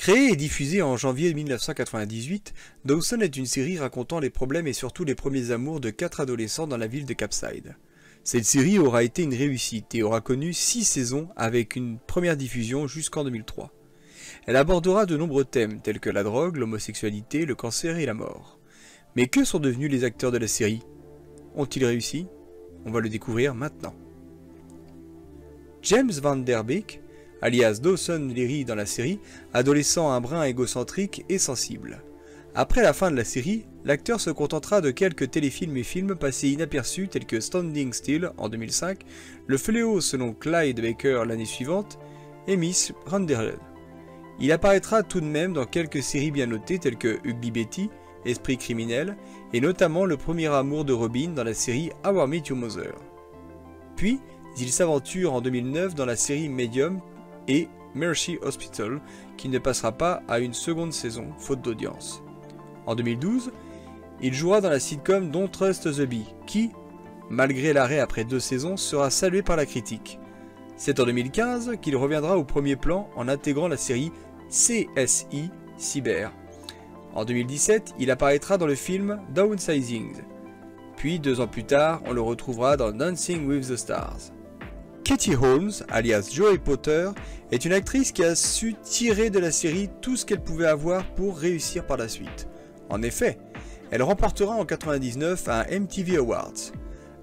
Créée et diffusée en janvier 1998, Dawson est une série racontant les problèmes et surtout les premiers amours de 4 adolescents dans la ville de Capside. Cette série aura été une réussite et aura connu 6 saisons avec une première diffusion jusqu'en 2003. Elle abordera de nombreux thèmes tels que la drogue, l'homosexualité, le cancer et la mort. Mais que sont devenus les acteurs de la série? Ont-ils réussi? On va le découvrir maintenant. James Van Der Beek, alias Dawson Leary dans la série, adolescent un brin égocentrique et sensible. Après la fin de la série, l'acteur se contentera de quelques téléfilms et films passés inaperçus tels que Standing Still en 2005, Le Fléau selon Clyde Baker l'année suivante et Miss Renderhead. Il apparaîtra tout de même dans quelques séries bien notées telles que Ugly Betty, Esprit criminel et notamment Le premier amour de Robin dans la série How I Met Your Mother. Puis, il s'aventure en 2009 dans la série Medium et Mercy Hospital, qui ne passera pas à une seconde saison, faute d'audience. En 2012, il jouera dans la sitcom Don't Trust the Bee, qui, malgré l'arrêt après 2 saisons, sera salué par la critique. C'est en 2015 qu'il reviendra au premier plan en intégrant la série CSI Cyber. En 2017, il apparaîtra dans le film Downsizing. Puis, 2 ans plus tard, on le retrouvera dans Dancing with the Stars. Katie Holmes, alias Joey Potter, est une actrice qui a su tirer de la série tout ce qu'elle pouvait avoir pour réussir par la suite. En effet, elle remportera en 1999 un MTV Awards.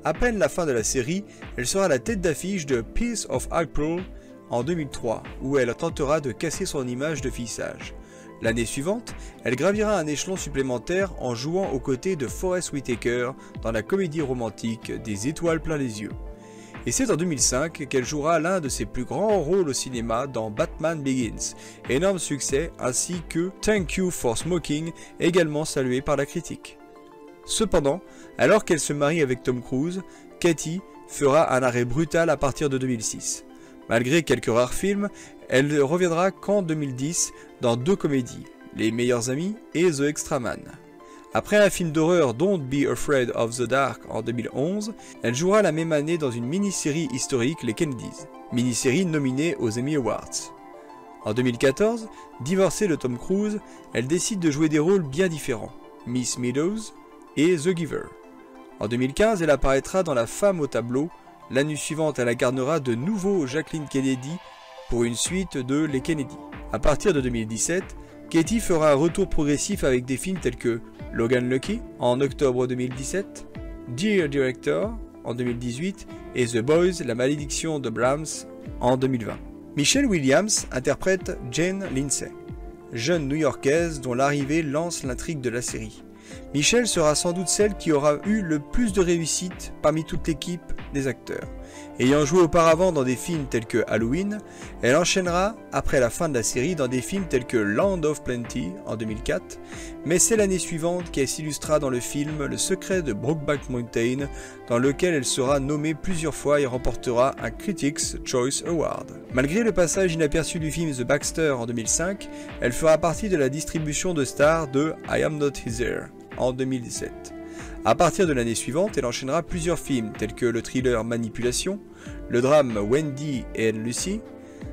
À peine la fin de la série, elle sera la tête d'affiche de Piece of April en 2003, où elle tentera de casser son image de fille sage. L'année suivante, elle gravira un échelon supplémentaire en jouant aux côtés de Forest Whitaker dans la comédie romantique Des étoiles plein les yeux. Et c'est en 2005 qu'elle jouera l'un de ses plus grands rôles au cinéma dans Batman Begins, énorme succès, ainsi que Thank You for Smoking, également salué par la critique. Cependant, alors qu'elle se marie avec Tom Cruise, Katie fera un arrêt brutal à partir de 2006. Malgré quelques rares films, elle ne reviendra qu'en 2010 dans 2 comédies, Les meilleurs amis et The Extra Man. Après un film d'horreur Don't Be Afraid of the Dark en 2011, elle jouera la même année dans une mini-série historique Les Kennedys, mini-série nominée aux Emmy Awards. En 2014, divorcée de Tom Cruise, elle décide de jouer des rôles bien différents, Miss Meadows et The Giver. En 2015, elle apparaîtra dans La femme au tableau. L'année suivante, elle incarnera de nouveau Jacqueline Kennedy pour une suite de Les Kennedy. À partir de 2017, Katie fera un retour progressif avec des films tels que Logan Lucky en octobre 2017, Dear Director en 2018 et The Boys, la malédiction de Brahms en 2020. Michelle Williams interprète Jane Lindsay, jeune new-yorkaise dont l'arrivée lance l'intrigue de la série. Michelle sera sans doute celle qui aura eu le plus de réussite parmi toute l'équipe des acteurs. Ayant joué auparavant dans des films tels que Halloween, elle enchaînera après la fin de la série dans des films tels que Land of Plenty en 2004, mais c'est l'année suivante qu'elle s'illustrera dans le film Le secret de Brokeback Mountain, dans lequel elle sera nommée plusieurs fois et remportera un Critics' Choice Award. Malgré le passage inaperçu du film The Baxter en 2005, elle fera partie de la distribution de stars de I Am Not Here en 2017. À partir de l'année suivante, elle enchaînera plusieurs films tels que le thriller Manipulation, le drame Wendy et Lucy,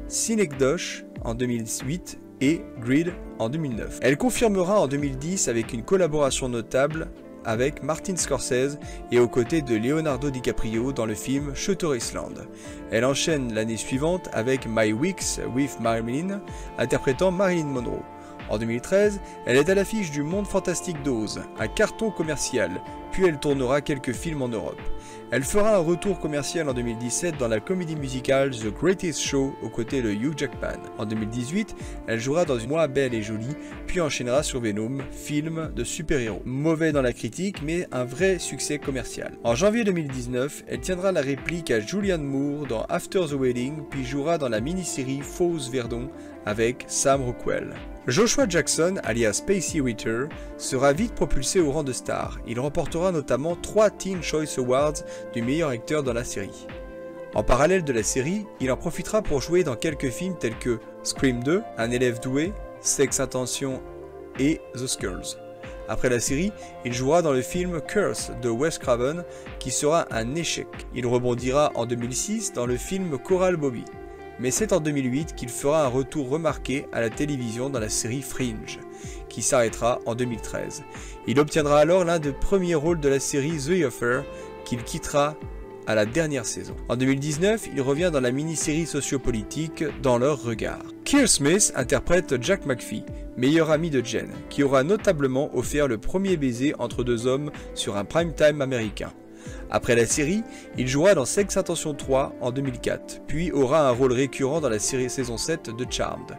Synecdoche en 2008 et Greed en 2009. Elle confirmera en 2010 avec une collaboration notable avec Martin Scorsese et aux côtés de Leonardo DiCaprio dans le film Shutter Island. Elle enchaîne l'année suivante avec My Weeks with Marilyn, interprétant Marilyn Monroe. En 2013, elle est à l'affiche du Monde Fantastique d'Oz, un carton commercial, puis elle tournera quelques films en Europe. Elle fera un retour commercial en 2017 dans la comédie musicale The Greatest Show aux côtés de Hugh Jackman. En 2018, elle jouera dans Moi Belle et Jolie, puis enchaînera sur Venom, film de super-héros. Mauvais dans la critique, mais un vrai succès commercial. En janvier 2019, elle tiendra la réplique à Julianne Moore dans After the Wedding, puis jouera dans la mini-série Fausse Verdon avec Sam Rockwell. Joshua Jackson, alias Pacey Witter, sera vite propulsé au rang de star. Il remportera notamment 3 Teen Choice Awards du meilleur acteur dans la série. En parallèle de la série, il en profitera pour jouer dans quelques films tels que Scream 2, Un élève doué, Sex Intention et The Skulls. Après la série, il jouera dans le film Curse de Wes Craven qui sera un échec. Il rebondira en 2006 dans le film Coral Bobby. mais c'est en 2008 qu'il fera un retour remarqué à la télévision dans la série Fringe, qui s'arrêtera en 2013. Il obtiendra alors l'un des premiers rôles de la série The Offer, qu'il quittera à la dernière saison. En 2019, il revient dans la mini-série sociopolitique Dans leur regard. Keir Smith interprète Jack McPhee, meilleur ami de Jen, qui aura notablement offert le premier baiser entre deux hommes sur un prime-time américain. Après la série, il jouera dans Sex Intention 3 en 2004, puis aura un rôle récurrent dans la série saison 7 de Charmed.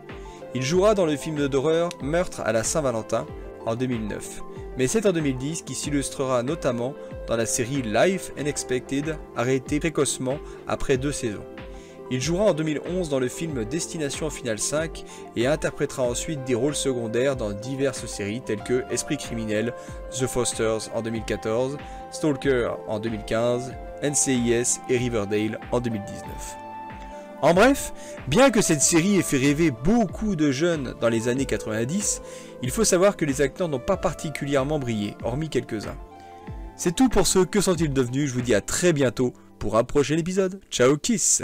Il jouera dans le film d'horreur Meurtre à la Saint-Valentin en 2009, mais c'est en 2010 qu'il s'illustrera notamment dans la série Life Unexpected, arrêtée précocement après 2 saisons. Il jouera en 2011 dans le film Destination Finale 5 et interprétera ensuite des rôles secondaires dans diverses séries telles que Esprit criminel, The Fosters en 2014, Stalker en 2015, NCIS et Riverdale en 2019. En bref, bien que cette série ait fait rêver beaucoup de jeunes dans les années 90, il faut savoir que les acteurs n'ont pas particulièrement brillé, hormis quelques-uns. C'est tout pour ce Que sont-ils devenus, je vous dis à très bientôt pour un prochain épisode. Ciao Kiss!